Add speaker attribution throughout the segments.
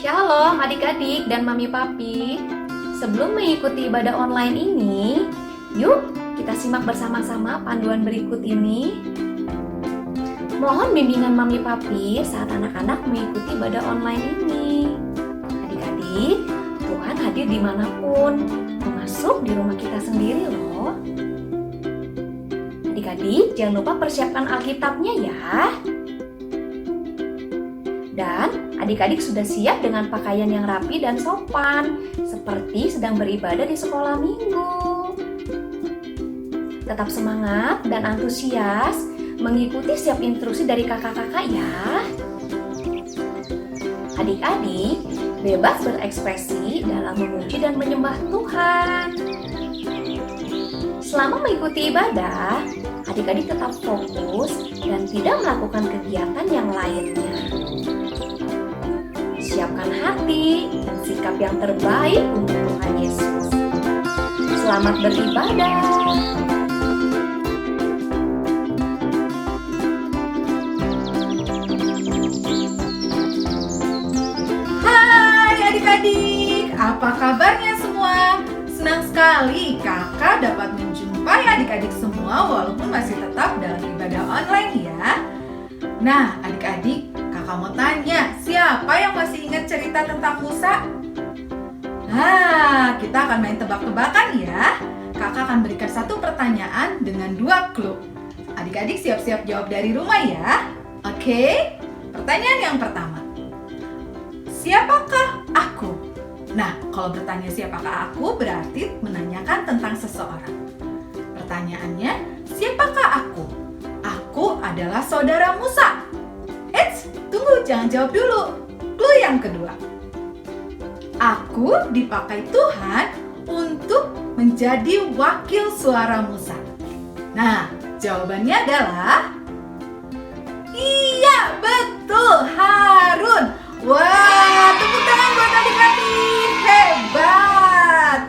Speaker 1: Shalom adik-adik dan mami papi. Sebelum mengikuti ibadah online ini, yuk kita simak bersama-sama panduan berikut ini. Mohon bimbingan mami papi saat anak-anak mengikuti ibadah online ini. Adik-adik, Tuhan hadir dimanapun, termasuk di rumah kita sendiri loh. Adik-adik, jangan lupa persiapkan Alkitabnya ya. Dan adik-adik sudah siap dengan pakaian yang rapi dan sopan, seperti sedang beribadah di sekolah minggu. Tetap semangat dan antusias mengikuti setiap instruksi dari kakak-kakak ya. Adik-adik bebas berekspresi dalam memuji dan menyembah Tuhan. Selama mengikuti ibadah, adik-adik tetap fokus dan tidak melakukan kegiatan yang lainnya. Siapkan hati dan sikap yang terbaik untuk Tuhan Yesus. Selamat beribadah.
Speaker 2: Hai adik-adik, apa kabarnya semua? Senang sekali kakak dapat menjumpai adik-adik semua walaupun masih tetap dalam ibadah online ya. Nah adik-adik, kakak mau tanya, siapa yang masih ingat cerita tentang Musa? Nah, kita akan main tebak-tebakan ya. Kakak akan berikan satu pertanyaan dengan 2 clue. Adik-adik siap-siap jawab dari rumah ya. Oke, pertanyaan yang pertama. Siapakah aku? Nah, kalau bertanya siapakah aku berarti menanyakan tentang seseorang. Pertanyaannya, siapakah aku? Aku adalah saudara Musa. Eits, tunggu, jangan jawab dulu. Clue yang kedua. Aku dipakai Tuhan untuk menjadi wakil suara Musa. Nah, jawabannya adalah iya, betul, Harun. Wah, tepuk tangan buat adik-adik. Hebat.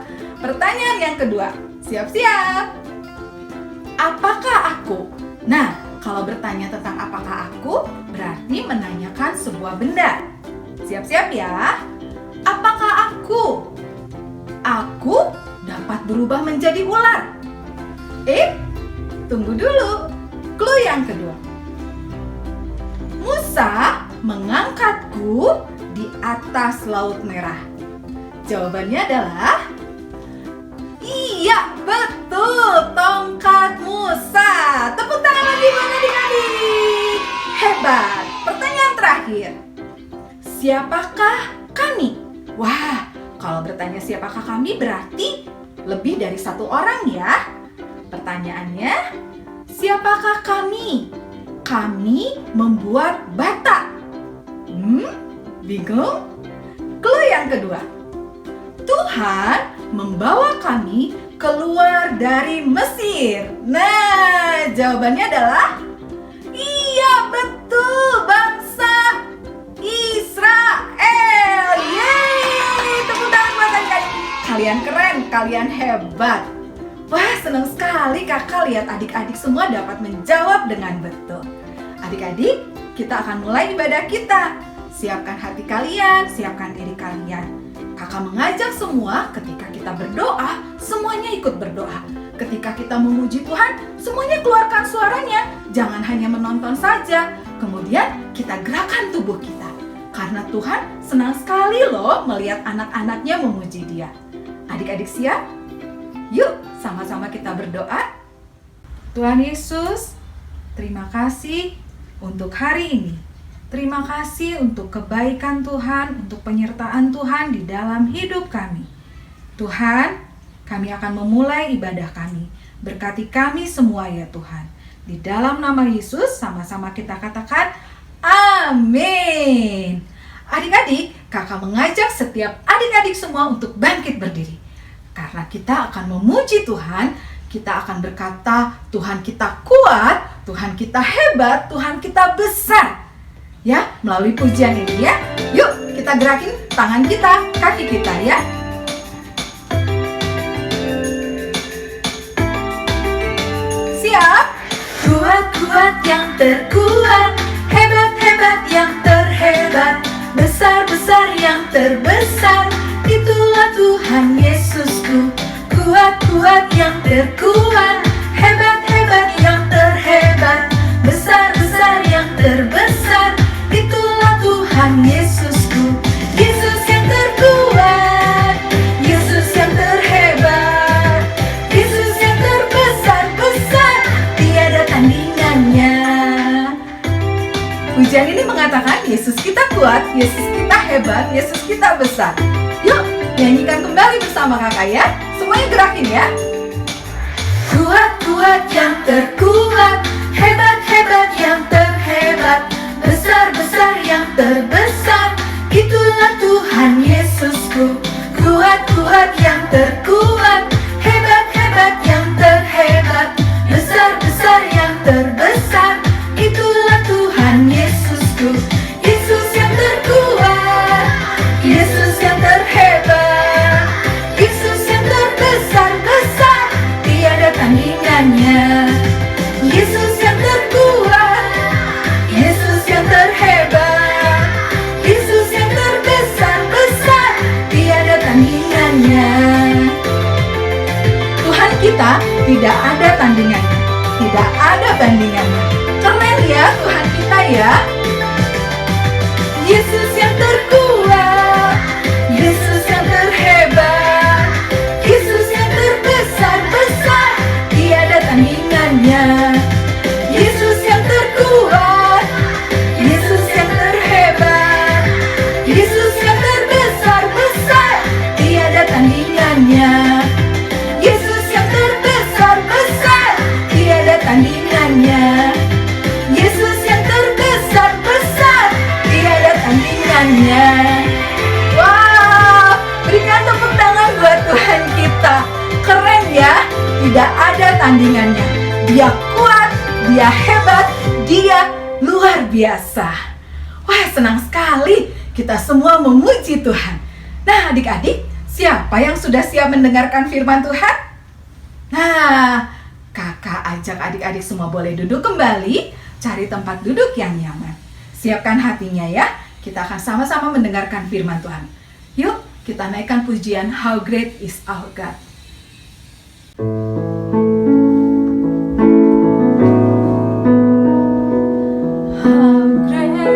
Speaker 2: Pertanyaan yang kedua. Siap-siap. Apakah aku? Nah, kalau bertanya tentang apakah aku, berarti menanyakan sebuah benda. Siap-siap ya. Apakah aku? Aku dapat berubah menjadi ular. Tunggu dulu. Clue yang kedua. Musa mengangkatku di atas Laut Merah. Jawabannya adalah iya, betul, tongkat Musa. Tepuk tangan lagi buat adik-adik. Hebat. Pertanyaan terakhir. Siapakah kami? Wah, kalau bertanya siapakah kami berarti lebih dari satu orang ya. Pertanyaannya, siapakah kami? Kami membuat bata. Bingung? Clue yang kedua. Tuhan membawa kami keluar dari Mesir. Nah, jawabannya adalah iya, betul, bangsa Israel. Yeay, tepuk tangan buat adik-adik. Kalian keren, kalian hebat. Wah, senang sekali kakak lihat adik-adik semua dapat menjawab dengan betul. Adik-adik, kita akan mulai ibadah kita. Siapkan hati kalian, siapkan diri kalian. Kakak mengajak semua ketika kita berdoa, semuanya ikut berdoa. Ketika kita memuji Tuhan, semuanya keluarkan suaranya. Jangan hanya menonton saja. Kemudian kita gerakan tubuh kita. Karena Tuhan senang sekali loh melihat anak-anaknya memuji Dia. Adik-adik siap? Yuk sama-sama kita berdoa. Tuhan Yesus, terima kasih untuk hari ini. Terima kasih untuk kebaikan Tuhan, untuk penyertaan Tuhan di dalam hidup kami. Tuhan, kami akan memulai ibadah kami. Berkati kami semua ya Tuhan. Di dalam nama Yesus sama-sama kita katakan amin. Adik-adik, kakak mengajak setiap adik-adik semua untuk bangkit berdiri. Karena kita akan memuji Tuhan, kita akan berkata Tuhan kita kuat, Tuhan kita hebat, Tuhan kita besar. Ya, melalui pujian ini ya. Yuk, kita gerakin tangan kita, kaki kita ya. Siap? Kuat-kuat yang terkuat, hebat-hebat yang terhebat. besar-besar yang terbesar. Itulah Tuhan Yesusku, kuat-kuat yang terkuat, hebat-hebat yang terhebat, besar-besar yang terbesar. Itulah Tuhan Yesusku, Yesus yang terkuat, Yesus yang terhebat, Yesus yang terbesar-besar, tiada tandingannya. Pujian ini mengatakan Yesus kita kuat, Yesus kita hebat, Yesus kita besar. Yuk, nyanyikan kembali bersama kakak ya. Semuanya gerakin ya. Kuat-kuat yang terkuat, hebat-hebat yang terhebat, besar-besar yang terbesar. Itulah Tuhan Yesusku, kuat-kuat yang terkuat, hebat-hebat yang terhebat, besar-besar yang terbesar. Itulah Tuhan Yesusku, Yesus yang terkuat, Yesus yang terhebat, Yesus yang terbesar-besar, tiada tandingannya. Yesus yang terkuat, Yesus yang terhebat, Yesus yang terbesar-besar, tiada tandingannya. Tuhan kita tidak ada tandingannya, tidak ada bandingannya. Keren ya Tuhan kita ya. Yesus yang terkuat, Yesus yang terhebat, Yesus yang terbesar-besar, tiada tandingannya. Yesus yang terkuat, Yesus yang terhebat, Yesus yang terbesar-besar, tiada tandingannya. Yesus yang terbesar-besar, tiada tandingannya. Yesus yang terbesar-besar, tiada tandingannya. Wow, berikan tepuk tangan buat Tuhan kita. Keren ya, tidak ada tandingannya. Dia kuat, dia hebat, dia luar biasa. Wah, senang sekali kita semua memuji Tuhan. Nah, adik-adik, siapa yang sudah siap mendengarkan firman Tuhan? Nah, kakak ajak adik-adik semua boleh duduk kembali. Cari tempat duduk yang nyaman. Siapkan hatinya ya. Kita akan sama-sama mendengarkan firman Tuhan. Yuk, kita naikkan pujian How Great is Our God. How great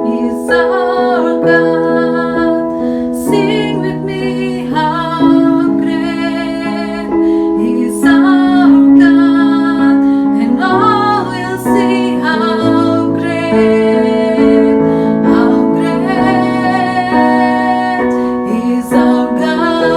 Speaker 2: is our God. Sing with me, how great is our God. And all will see how great is our God.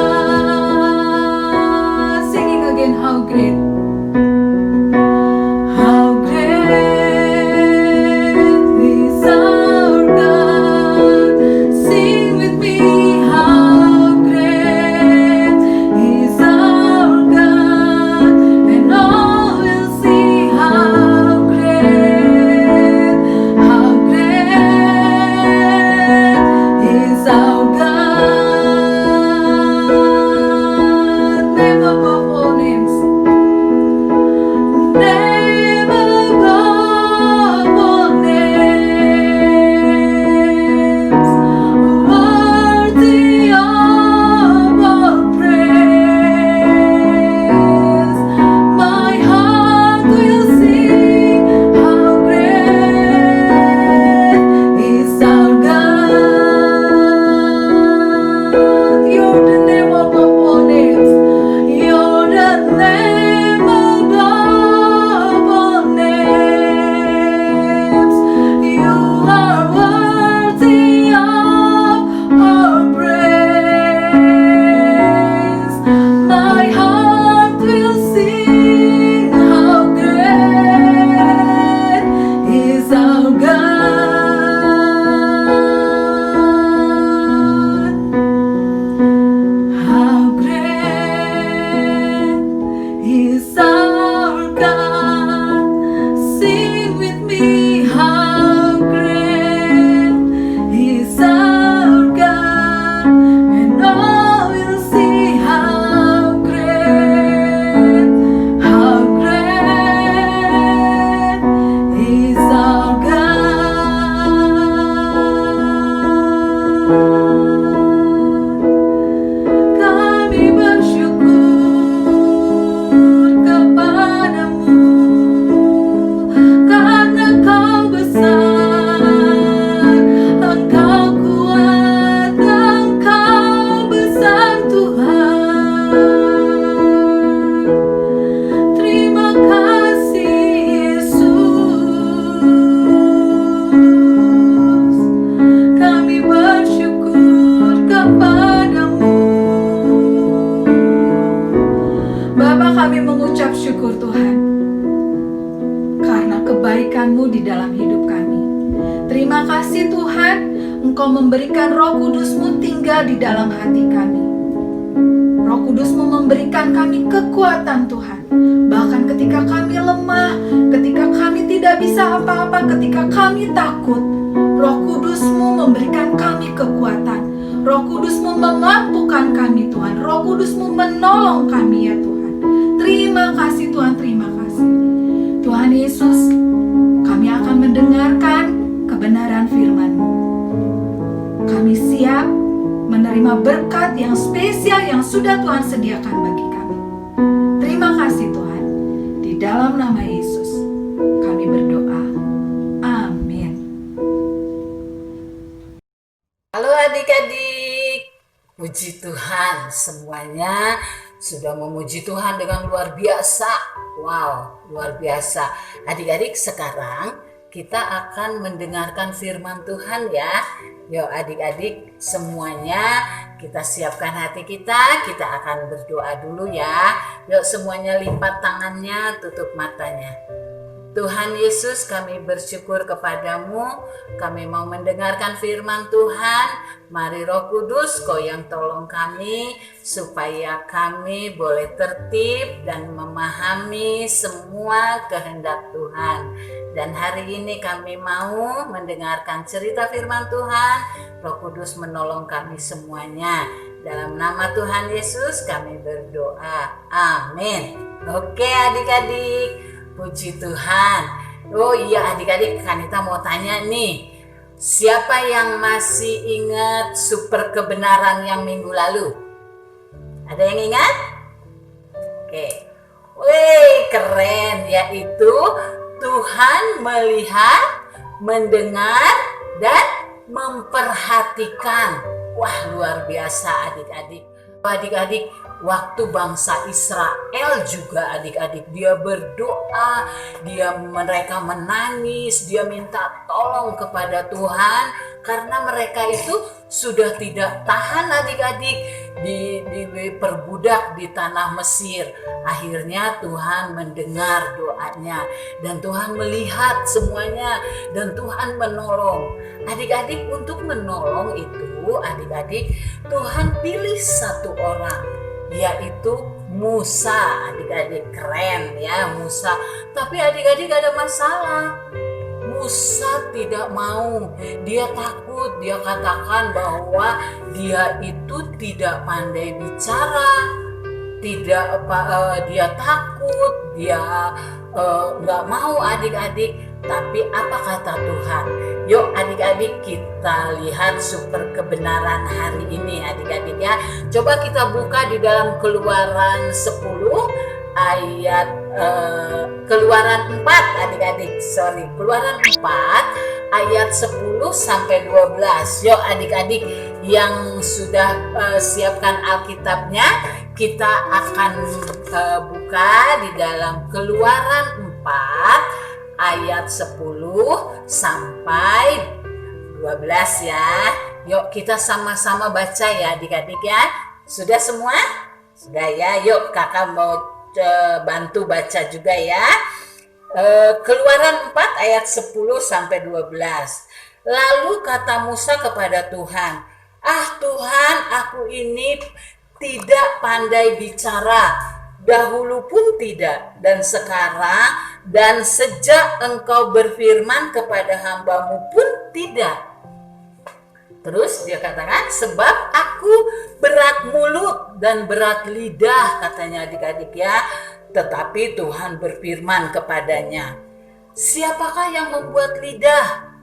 Speaker 2: kasih Tuhan, Engkau memberikan Roh Kudus-Mu tinggal di dalam hati kami. Roh Kudus-Mu memberikan kami kekuatan Tuhan. Bahkan ketika kami lemah, ketika kami tidak bisa apa-apa, ketika kami takut, Roh Kudus-Mu memberikan kami kekuatan. Roh Kudus-Mu memampukan kami Tuhan. Roh Kudus-Mu menolong kami ya Tuhan. Terima kasih Tuhan, terima kasih. Tuhan Yesus, kami akan mendengarkan kebenaran firman-Mu. Kami siap menerima berkat yang spesial yang sudah Tuhan sediakan bagi kami. Terima kasih Tuhan. Di dalam nama Yesus kami berdoa. Amin.
Speaker 3: Halo adik-adik, puji Tuhan, semuanya sudah memuji Tuhan dengan luar biasa. Wow, luar biasa. Adik-adik, sekarang kita akan mendengarkan firman Tuhan ya. Yuk adik-adik semuanya kita siapkan hati kita akan berdoa dulu ya. Yuk semuanya lipat tangannya, tutup matanya. Tuhan Yesus, kami bersyukur kepadamu, kami mau mendengarkan firman Tuhan. Mari Roh Kudus, Kau yang tolong kami, supaya kami boleh tertib dan memahami semua kehendak Tuhan. Dan hari ini kami mau mendengarkan cerita firman Tuhan. Roh Kudus menolong kami semuanya. Dalam nama Tuhan Yesus kami berdoa. Amin. Oke adik-adik. Puji Tuhan. Oh iya adik-adik, Kanita mau tanya nih. Siapa yang masih ingat super kebenaran yang minggu lalu? Ada yang ingat? Oke. Wih, keren. Yaitu Tuhan melihat, mendengar, dan memperhatikan. Wah, luar biasa adik-adik. Adik-adik, waktu bangsa Israel juga adik-adik, dia berdoa, mereka menangis, dia minta tolong kepada Tuhan karena mereka itu sudah tidak tahan adik-adik diperbudak di tanah Mesir. Akhirnya Tuhan mendengar doanya dan Tuhan melihat semuanya dan Tuhan menolong. Adik-adik, untuk menolong itu adik-adik, Tuhan pilih satu orang, yaitu Musa. Adik-adik, keren ya Musa. Tapi adik-adik ada masalah. Musa tidak mau, dia takut, dia katakan bahwa dia itu tidak pandai bicara, dia takut, dia nggak mau adik-adik. Tapi apa kata Tuhan? Yuk adik-adik kita lihat super kebenaran hari ini adik-adik ya. Coba kita buka di dalam Keluaran 10 ayat Keluaran 4 adik-adik. Keluaran 4 ayat 10 sampai 12. Yuk adik-adik yang sudah siapkan Alkitabnya, kita akan buka di dalam Keluaran 4 ayat 10 sampai 12 ya. Yuk kita sama-sama baca ya adik-adik ya. Sudah semua? Sudah ya. Yuk kakak mau bantu baca juga ya. Keluaran 4 ayat 10 sampai 12. Lalu kata Musa kepada Tuhan, "Ah Tuhan, aku ini tidak pandai bicara, dahulu pun tidak, dan sekarang dan sejak engkau berfirman kepada hambamu pun tidak." Terus dia katakan, "Sebab aku berat mulut dan berat lidah," katanya adik-adik ya. Tetapi Tuhan berfirman kepadanya, "Siapakah yang membuat lidah?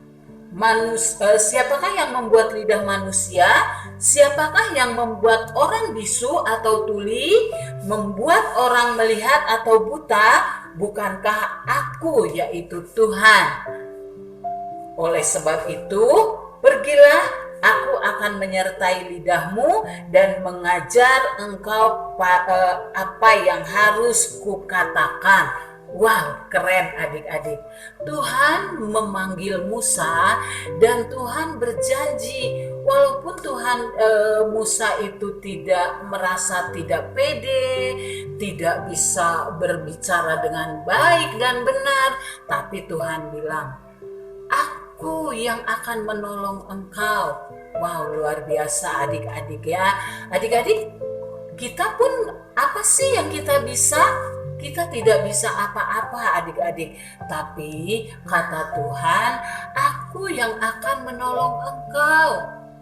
Speaker 3: Siapakah yang membuat lidah manusia? Siapakah yang membuat orang bisu atau tuli, membuat orang melihat atau buta? Bukankah aku, yaitu Tuhan? Oleh sebab itu, pergilah, aku akan menyertai lidahmu dan mengajar engkau apa yang harus kukatakan." Wow, keren adik-adik. Tuhan memanggil Musa dan Tuhan berjanji, walaupun Musa itu merasa tidak pede, tidak bisa berbicara dengan baik dan benar, tapi Tuhan bilang, Aku yang akan menolong engkau. Wow, luar biasa adik-adik ya. Adik-adik, kita pun apa sih yang kita bisa? Kita tidak bisa apa-apa adik-adik. Tapi kata Tuhan, aku yang akan menolong engkau.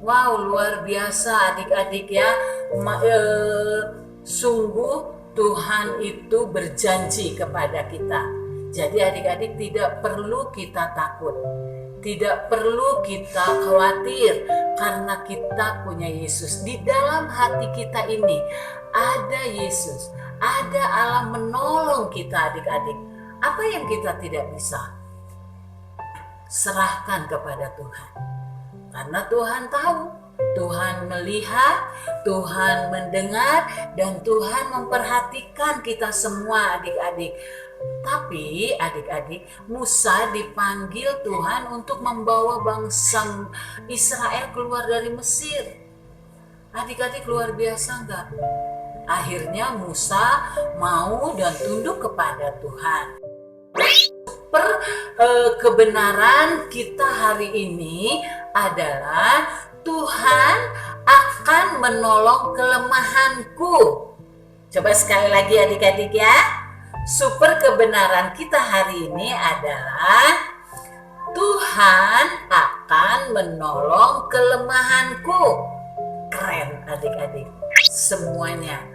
Speaker 3: Wow, luar biasa adik-adik ya. Sungguh Tuhan itu berjanji kepada kita. Jadi adik-adik tidak perlu kita takut. Tidak perlu kita khawatir karena kita punya Yesus. Di dalam hati kita ini ada Yesus, ada Allah menolong kita adik-adik. Apa yang kita tidak bisa? Serahkan kepada Tuhan. Karena Tuhan tahu, Tuhan melihat, Tuhan mendengar, dan Tuhan memperhatikan kita semua adik-adik. Tapi adik-adik, Musa dipanggil Tuhan untuk membawa bangsa Israel keluar dari Mesir. Adik-adik, luar biasa enggak? Akhirnya Musa mau dan tunduk kepada Tuhan. Kebenaran kita hari ini adalah Tuhan akan menolong kelemahanku. Coba sekali lagi adik-adik ya. Super kebenaran kita hari ini adalah Tuhan akan menolong kelemahanku. Keren adik-adik semuanya.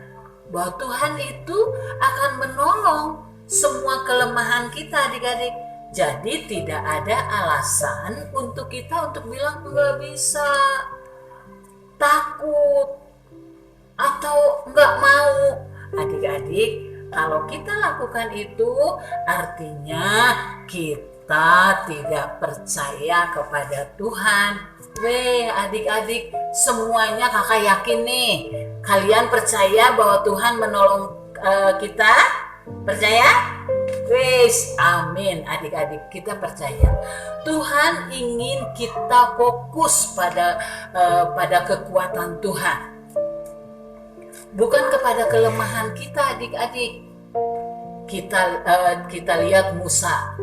Speaker 3: Bahwa Tuhan itu akan menolong semua kelemahan kita adik-adik. Jadi tidak ada alasan untuk kita untuk bilang nggak bisa, takut, atau nggak mau. Adik-adik, kalau kita lakukan itu artinya kita tidak percaya kepada Tuhan. Weh adik-adik, semuanya kakak yakin nih, kalian percaya bahwa Tuhan menolong kita? Percaya? Wes, amin adik-adik, kita percaya. Tuhan ingin kita fokus pada kekuatan Tuhan. Bukan kepada kelemahan kita adik-adik. Kita lihat Musa.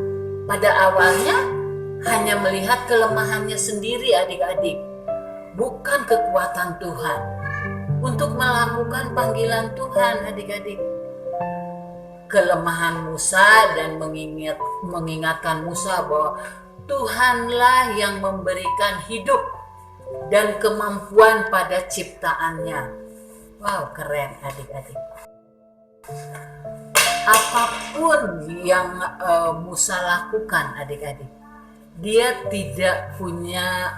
Speaker 3: Pada awalnya hanya melihat kelemahannya sendiri adik-adik. Bukan kekuatan Tuhan. Untuk melakukan panggilan Tuhan adik-adik. Kelemahan Musa dan mengingatkan Musa bahwa Tuhanlah yang memberikan hidup dan kemampuan pada ciptaannya. Wow, keren adik-adik. Apapun yang Musa lakukan adik-adik, dia tidak punya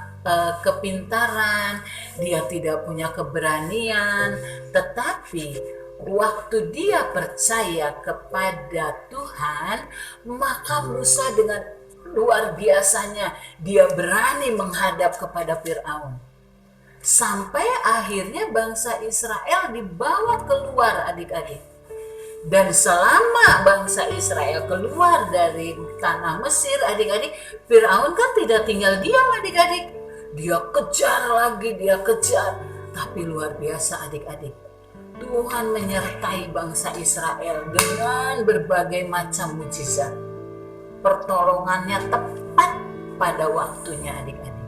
Speaker 3: kepintaran, dia tidak punya keberanian, tetapi waktu dia percaya kepada Tuhan, maka Musa dengan luar biasanya dia berani menghadap kepada Firaun. Sampai akhirnya bangsa Israel dibawa keluar adik-adik. Dan selama bangsa Israel keluar dari tanah Mesir adik-adik, Firaun kan tidak tinggal diam adik-adik. Dia kejar lagi, dia kejar. Tapi luar biasa adik-adik. Tuhan menyertai bangsa Israel dengan berbagai macam mujizat. Pertolongannya tepat pada waktunya adik-adik.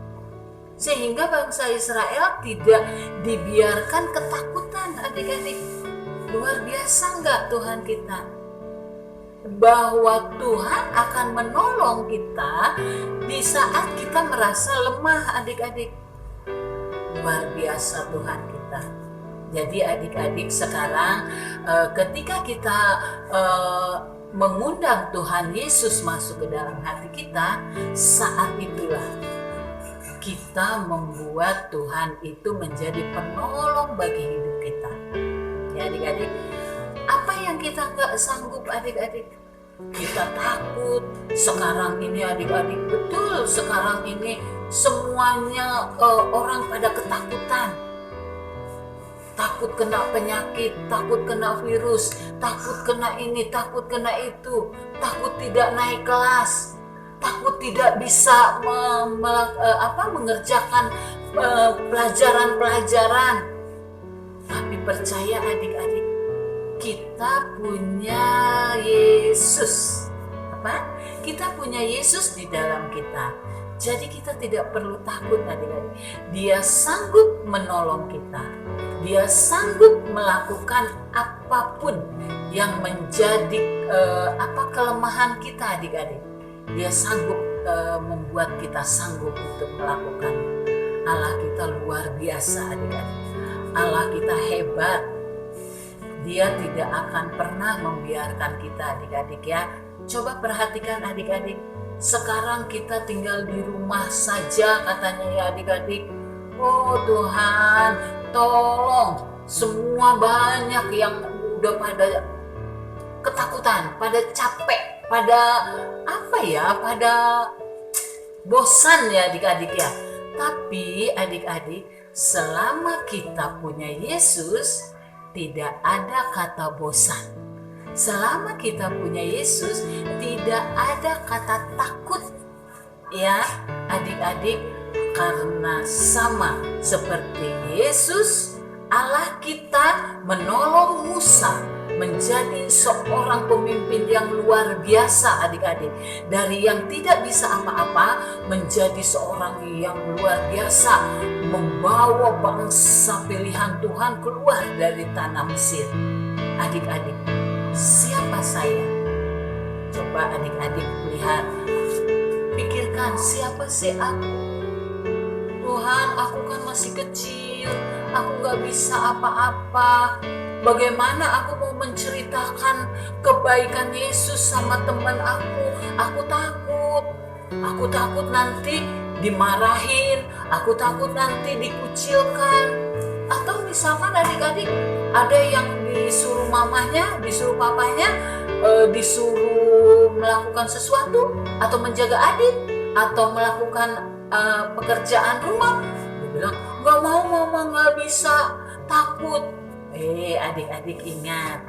Speaker 3: Sehingga bangsa Israel tidak dibiarkan ketakutan adik-adik. Luar biasa enggak Tuhan kita? Bahwa Tuhan akan menolong kita di saat kita merasa lemah adik-adik. Luar biasa Tuhan kita. Jadi adik-adik sekarang ketika kita mengundang Tuhan Yesus masuk ke dalam hati kita, saat itulah kita membuat Tuhan itu menjadi penolong bagi hidup kita. Ya adik-adik, apa yang kita nggak sanggup adik-adik? Kita takut sekarang ini adik-adik, betul sekarang ini semuanya orang pada ketakutan. Takut kena penyakit, takut kena virus, takut kena ini, takut kena itu, takut tidak naik kelas, takut tidak bisa mengerjakan pelajaran-pelajaran. Tapi percaya adik-adik, kita punya Yesus. Kita punya Yesus di dalam kita. Jadi kita tidak perlu takut adik-adik. Dia sanggup menolong kita. Dia sanggup melakukan apapun yang menjadi kelemahan kita adik-adik. Dia sanggup membuat kita sanggup untuk melakukan. Allah kita luar biasa adik-adik. Allah kita hebat. Dia tidak akan pernah membiarkan kita adik-adik ya. Coba perhatikan adik-adik. Sekarang kita tinggal di rumah saja katanya ya adik-adik. Oh Tuhan, tolong, semua banyak yang udah pada ketakutan, pada capek, pada pada bosan ya adik-adik ya. Tapi adik-adik, selama kita punya Yesus, tidak ada kata bosan. Selama kita punya Yesus, tidak ada kata takut ya adik-adik, karena sama seperti Yesus, Allah kita menolong Musa menjadi seorang pemimpin yang luar biasa adik-adik. Dari yang tidak bisa apa-apa menjadi seorang yang luar biasa, membawa bangsa pilihan Tuhan keluar dari tanah Mesir. Adik-adik, siapa saya? Coba adik-adik lihat, pikirkan, siapa sih aku? Tuhan, aku kan masih kecil, aku gak bisa apa-apa. Bagaimana aku mau menceritakan kebaikan Yesus sama teman aku? Aku takut. Aku takut nanti dimarahin, aku takut nanti dikucilkan. Atau misalkan adik-adik ada yang disuruh mamanya, disuruh papanya, disuruh melakukan sesuatu atau menjaga adik atau melakukan pekerjaan rumah. Dia bilang, gak mau mama, gak bisa, takut. Adik-adik ingat,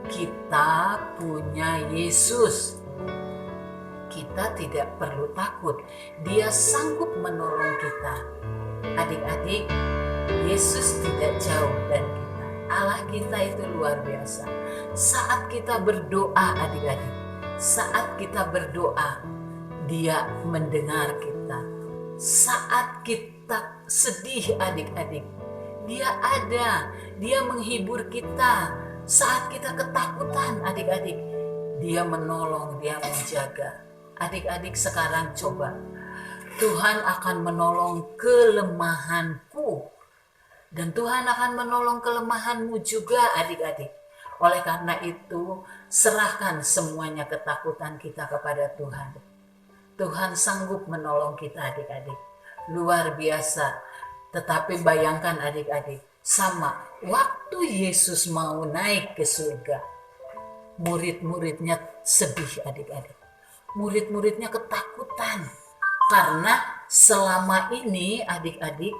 Speaker 3: kita punya Yesus. Kita tidak perlu takut, Dia sanggup menolong kita. Adik-adik, Yesus tidak jauh dari kita. Allah kita itu luar biasa. Saat kita berdoa adik-adik, saat kita berdoa, Dia mendengar kita. Saat kita sedih adik-adik, Dia ada, Dia menghibur kita. Saat kita ketakutan adik-adik, Dia menolong, Dia menjaga. Adik-adik sekarang coba, Tuhan akan menolong kelemahanku. Dan Tuhan akan menolong kelemahanmu juga adik-adik. Oleh karena itu, serahkan semuanya ketakutan kita kepada Tuhan. Tuhan sanggup menolong kita adik-adik. Luar biasa. Tetapi bayangkan adik-adik, sama waktu Yesus mau naik ke surga, murid-muridnya sedih adik-adik. Murid-muridnya ketakutan. Karena selama ini adik-adik,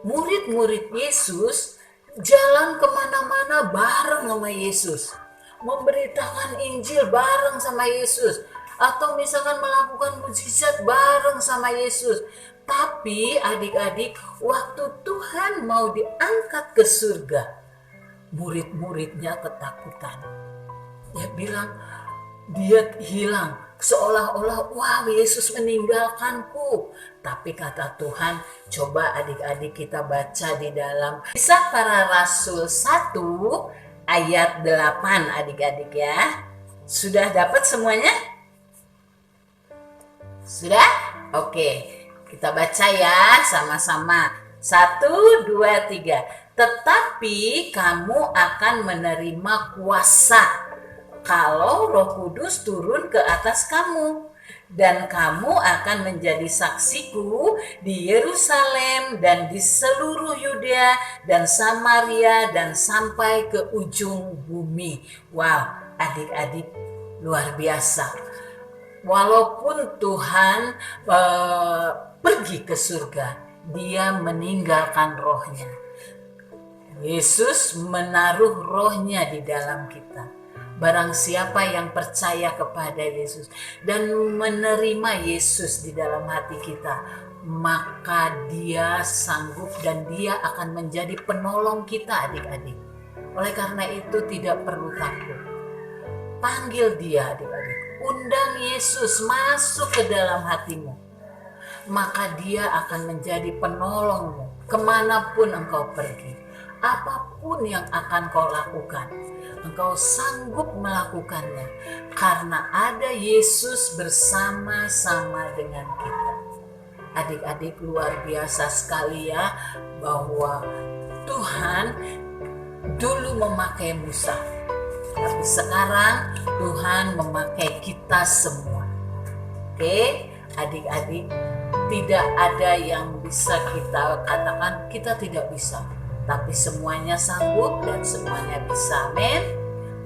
Speaker 3: murid-murid Yesus jalan kemana-mana bareng sama Yesus. Memberitakan Injil bareng sama Yesus. Atau misalkan melakukan mujizat bareng sama Yesus. Tapi adik-adik, waktu Tuhan mau diangkat ke surga, murid-muridnya ketakutan. Dia bilang, dia hilang. Seolah-olah, wah Yesus meninggalkanku. Tapi kata Tuhan, coba adik-adik kita baca di dalam Kisah Para Rasul 1 ayat 8 adik-adik ya. Sudah dapat semuanya? Sudah? Oke, kita baca ya sama-sama. 1, 2, 3. Tetapi kamu akan menerima kuasa kalau Roh Kudus turun ke atas kamu, dan kamu akan menjadi saksiku di Yerusalem dan di seluruh Yudea dan Samaria dan sampai ke ujung bumi. Wow, adik-adik luar biasa. Walaupun Tuhan pergi ke surga, Dia meninggalkan rohnya. Yesus menaruh rohnya di dalam kita. Barang siapa yang percaya kepada Yesus dan menerima Yesus di dalam hati kita, maka Dia sanggup dan Dia akan menjadi penolong kita adik-adik. Oleh karena itu tidak perlu takut. Panggil Dia adik-adik. Undang Yesus masuk ke dalam hatimu. maka dia akan menjadi penolongmu kemanapun engkau pergi. Apapun yang akan kau lakukan, engkau sanggup melakukannya karena ada Yesus bersama-sama dengan kita. Adik-adik, luar biasa sekali ya bahwa Tuhan dulu memakai Musa, tapi sekarang Tuhan memakai kita semua. Oke, adik-adik, tidak ada yang bisa kita katakan kita tidak bisa, tapi semuanya sanggup dan semuanya bisa. Amin.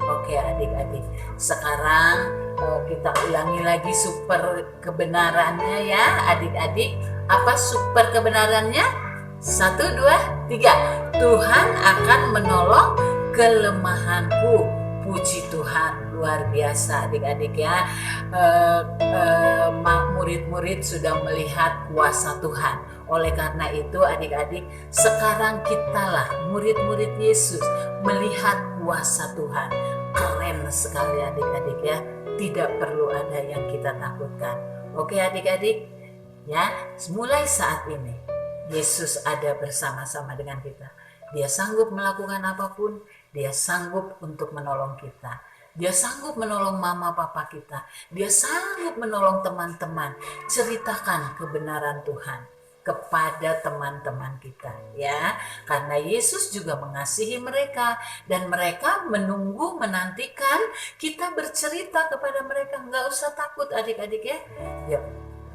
Speaker 3: Oke adik-adik, sekarang kita ulangi lagi super kebenarannya ya adik-adik. Apa super kebenarannya? 1, 2, 3. Tuhan akan menolong kelemahanku. Puji Tuhan, luar biasa adik-adik ya. Murid-murid sudah melihat kuasa Tuhan. Oleh karena itu adik-adik, sekarang kitalah murid-murid Yesus melihat kuasa Tuhan. Keren sekali adik-adik ya. Tidak perlu ada yang kita takutkan. Oke adik-adik ya, mulai saat ini Yesus ada bersama-sama dengan kita. Dia sanggup melakukan apapun. Dia sanggup untuk menolong kita. Dia sanggup menolong mama papa kita. Dia sanggup menolong teman-teman. Ceritakan kebenaran Tuhan kepada teman-teman kita ya. Karena Yesus juga mengasihi mereka dan mereka menantikan kita bercerita kepada mereka. Enggak usah takut adik-adik ya. Yuk,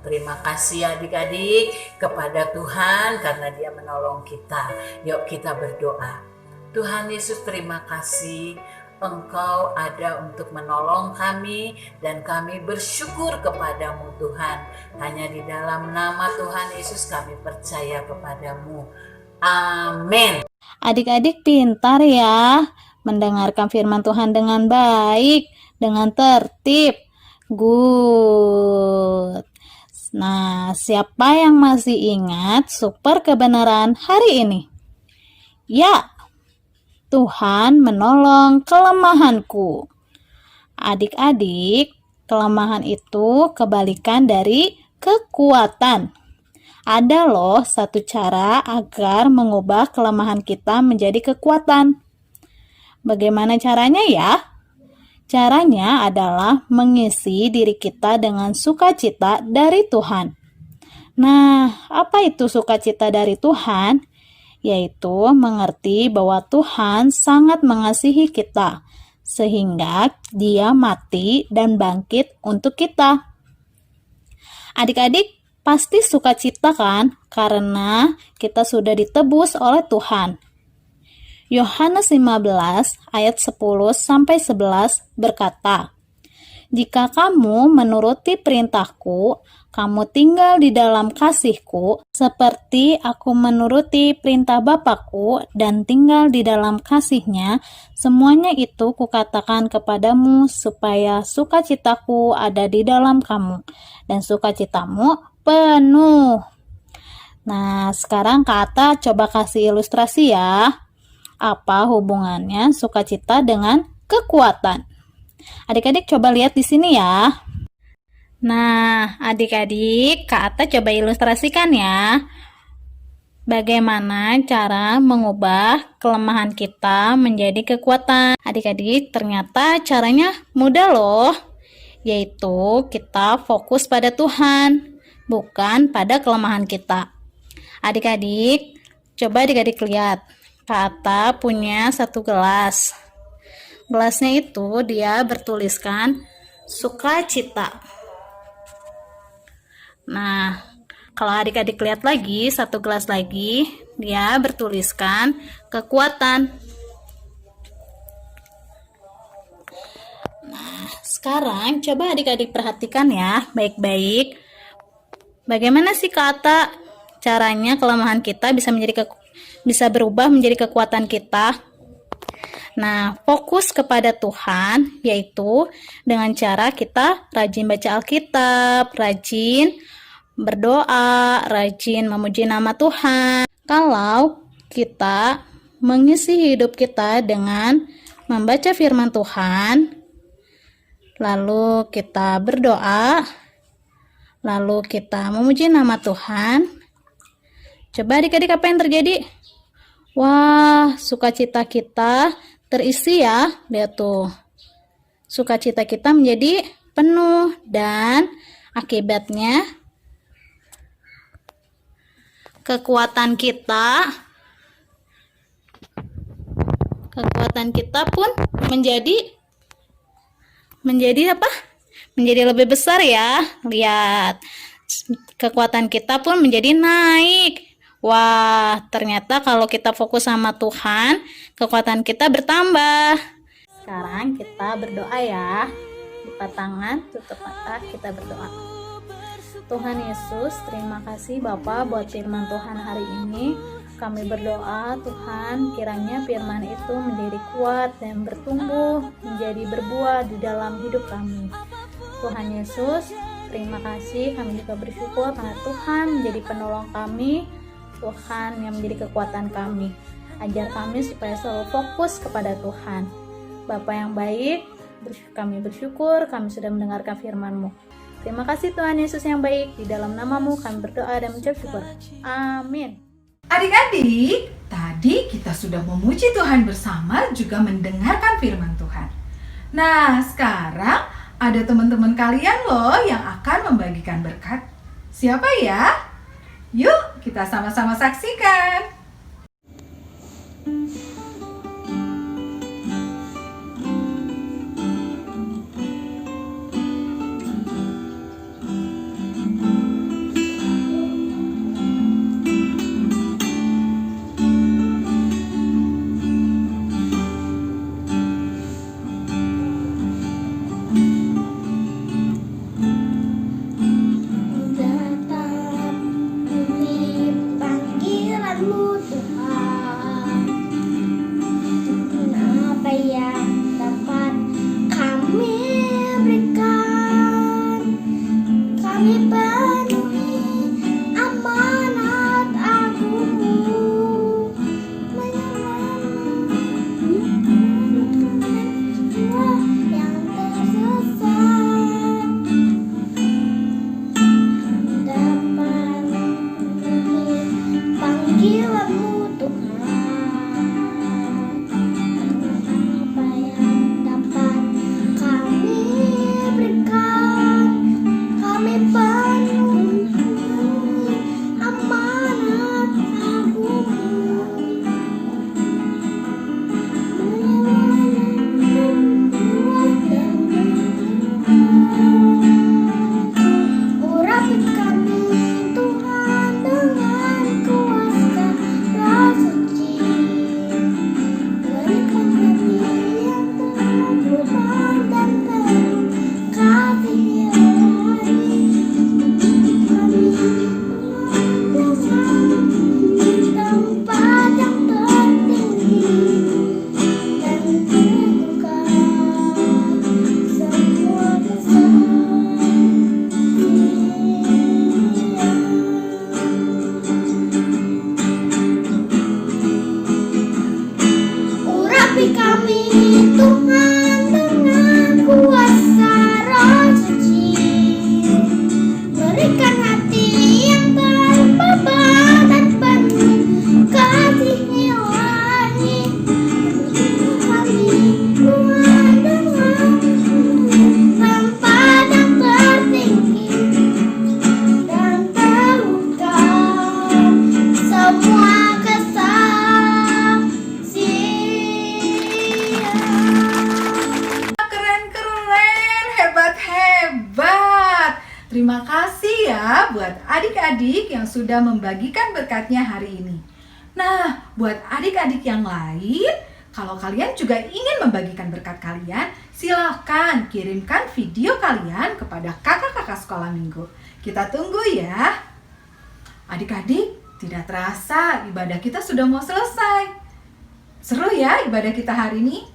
Speaker 3: terima kasih adik-adik kepada Tuhan karena Dia menolong kita. Yuk kita berdoa. Tuhan Yesus, terima kasih Engkau ada untuk menolong kami dan kami bersyukur kepadamu Tuhan. Hanya di dalam nama Tuhan Yesus kami percaya kepadamu. Amin.
Speaker 4: Adik-adik pintar ya, mendengarkan firman Tuhan dengan baik, dengan tertib. Good. Nah, siapa yang masih ingat super kebenaran hari ini? Ya, Tuhan menolong kelemahanku. Adik-adik, kelemahan itu kebalikan dari kekuatan. Ada loh satu cara agar mengubah kelemahan kita menjadi kekuatan. Bagaimana caranya ya? Caranya adalah mengisi diri kita dengan sukacita dari Tuhan. Nah, apa itu sukacita dari Tuhan? Yaitu mengerti bahwa Tuhan sangat mengasihi kita, sehingga Dia mati dan bangkit untuk kita. Adik-adik pasti sukacita kan? Karena kita sudah ditebus oleh Tuhan. Yohanes 15 ayat 10-11 berkata, "Jika kamu menuruti perintahku, kamu tinggal di dalam kasihku, seperti aku menuruti perintah Bapakku dan tinggal di dalam kasihnya. Semuanya itu kukatakan kepadamu, supaya sukacitaku ada di dalam kamu, dan sukacitamu penuh." Nah, sekarang Kak Ata coba kasih ilustrasi ya. Apa hubungannya sukacita dengan kekuatan? Adik-adik coba lihat di sini ya. Nah, adik-adik, Kak Ata coba ilustrasikan ya. Bagaimana cara mengubah kelemahan kita menjadi kekuatan? Adik-adik, ternyata caranya mudah loh. Yaitu kita fokus pada Tuhan, bukan pada kelemahan kita. Adik-adik, coba adik-adik lihat. Kak Ata punya satu gelas. Gelasnya itu dia bertuliskan sukacita. Nah, kalau adik-adik lihat lagi, satu gelas lagi, dia bertuliskan kekuatan. Nah, sekarang coba adik-adik perhatikan ya, baik-baik. Bagaimana sih Kak Ata caranya kelemahan kita bisa berubah menjadi kekuatan kita? Nah, fokus kepada Tuhan, yaitu dengan cara kita rajin baca Alkitab, rajin berdoa, rajin memuji nama Tuhan. Kalau kita mengisi hidup kita dengan membaca firman Tuhan, lalu kita berdoa, lalu kita memuji nama Tuhan. Coba adik-adik apa yang terjadi? Wah, sukacita kita terisi ya. Lihat tuh. Sukacita kita menjadi penuh dan akibatnya kekuatan kita pun menjadi apa? Menjadi lebih besar ya. Lihat. Kekuatan kita pun menjadi naik. Wah, ternyata kalau kita fokus sama Tuhan, kekuatan kita bertambah. Sekarang kita berdoa ya. Lipat tangan, tutup mata, kita berdoa. Tuhan Yesus, terima kasih Bapa buat firman Tuhan hari ini. Kami berdoa Tuhan, kiranya firman itu menjadi kuat dan bertumbuh, menjadi berbuah di dalam hidup kami. Tuhan Yesus, terima kasih. Kami juga bersyukur karena Tuhan menjadi penolong kami, Tuhan yang menjadi kekuatan kami. Ajar kami supaya selalu fokus kepada Tuhan. Bapa yang baik, kami bersyukur kami sudah mendengarkan firman-Mu. Terima kasih Tuhan Yesus yang baik, di dalam nama-Mu kami berdoa dan mengucap syukur. Amin.
Speaker 2: Adik-adik, tadi kita sudah memuji Tuhan bersama, juga mendengarkan firman Tuhan. Nah, sekarang ada teman-teman kalian loh yang akan membagikan berkat. Siapa ya? Yuk, kita sama-sama saksikan. Terima kasih ya buat adik-adik yang sudah membagikan berkatnya hari ini. Nah, buat adik-adik yang lain, kalau kalian juga ingin membagikan berkat kalian, silahkan kirimkan video kalian kepada kakak-kakak sekolah minggu. Kita tunggu ya. Adik-adik, tidak terasa ibadah kita sudah mau selesai. Seru ya ibadah kita hari ini?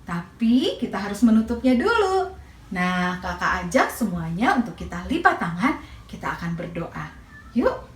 Speaker 2: Tapi kita harus menutupnya dulu. Nah, kakak ajak semuanya untuk kita lipat tangan, kita akan berdoa. Yuk.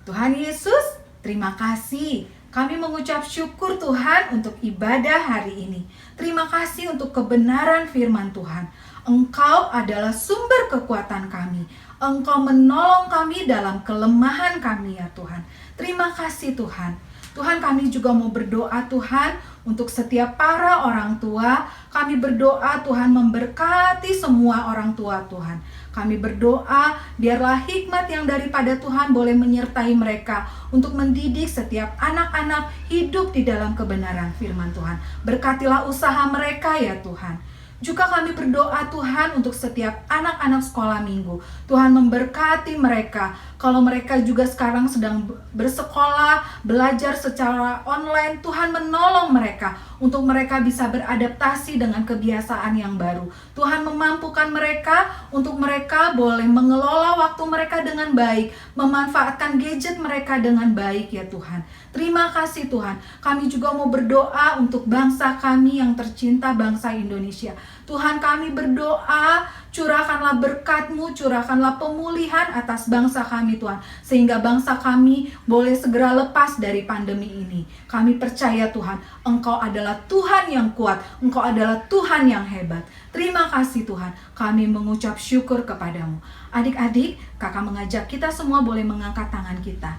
Speaker 2: Tuhan Yesus, terima kasih. Kami mengucap syukur Tuhan untuk ibadah hari ini. Terima kasih untuk kebenaran firman Tuhan. Engkau adalah sumber kekuatan kami. Engkau menolong kami dalam kelemahan kami ya Tuhan. Terima kasih Tuhan. Tuhan, kami juga mau berdoa Tuhan untuk setiap para orang tua. Kami berdoa Tuhan memberkati semua orang tua Tuhan. Kami berdoa biarlah hikmat yang daripada Tuhan boleh menyertai mereka untuk mendidik setiap anak-anak hidup di dalam kebenaran firman Tuhan. Berkatilah usaha mereka ya Tuhan. Juga kami berdoa Tuhan untuk setiap anak-anak sekolah minggu. Tuhan memberkati mereka. Kalau mereka juga sekarang sedang bersekolah, belajar secara online, Tuhan menolong mereka untuk mereka bisa beradaptasi dengan kebiasaan yang baru. Tuhan memampukan mereka untuk mereka boleh mengelola waktu mereka dengan baik, memanfaatkan gadget mereka dengan baik ya Tuhan. Terima kasih Tuhan. Kami juga mau berdoa untuk bangsa kami yang tercinta, bangsa Indonesia. Tuhan, kami berdoa, curahkanlah berkat-Mu, curahkanlah pemulihan atas bangsa kami Tuhan, sehingga bangsa kami boleh segera lepas dari pandemi ini. Kami percaya Tuhan, Engkau adalah Tuhan yang kuat, Engkau adalah Tuhan yang hebat. Terima kasih Tuhan, kami mengucap syukur kepadamu. Adik-adik, kakak mengajak kita semua boleh mengangkat tangan kita.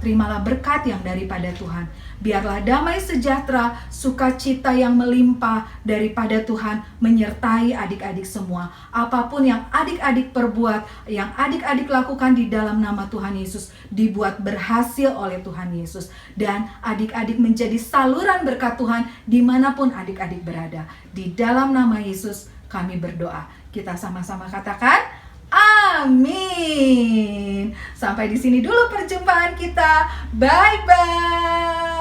Speaker 2: Terimalah berkat yang daripada Tuhan. Biarlah damai sejahtera, sukacita yang melimpah daripada Tuhan menyertai adik-adik semua. Apapun yang adik-adik perbuat, yang adik-adik lakukan di dalam nama Tuhan Yesus, dibuat berhasil oleh Tuhan Yesus. Dan adik-adik menjadi saluran berkat Tuhan dimanapun adik-adik berada. Di dalam nama Yesus kami berdoa. Kita sama-sama katakan, amin. Sampai di sini dulu perjumpaan kita. Bye-bye.